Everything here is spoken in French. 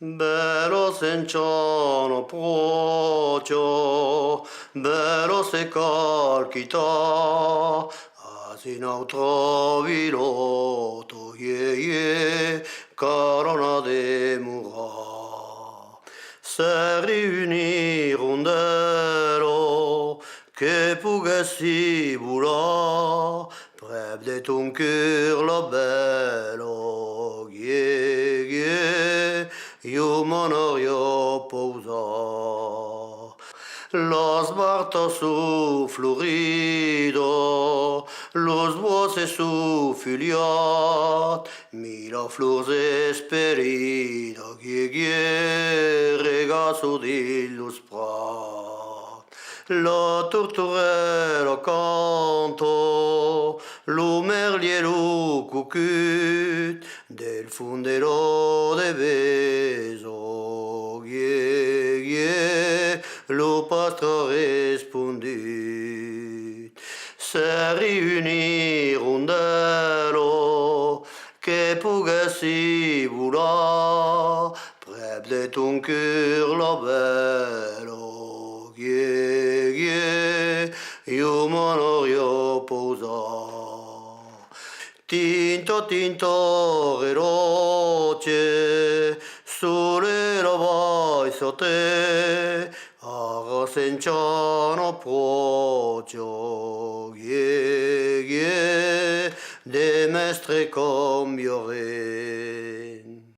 Bello senciano procio, bello se calchita, asina trovi loto, carona de mura. Se riunì rondello, che pugessi vola, prep de ton cœur la bello, io monorio pousa. Los bartos su florido, los voces su filiat, mila flors esperida, regazo dillus prat. La torturella canto, lo merliero cucut, del fundero de beso, lo pastore rispondit. Se riunì rondello, che pugessi volar, prep de ton cœur la bello, io monorio posa. Tinto tinto veloce, sole la vai sotte, arrosenciano procio, de mestre cambiore.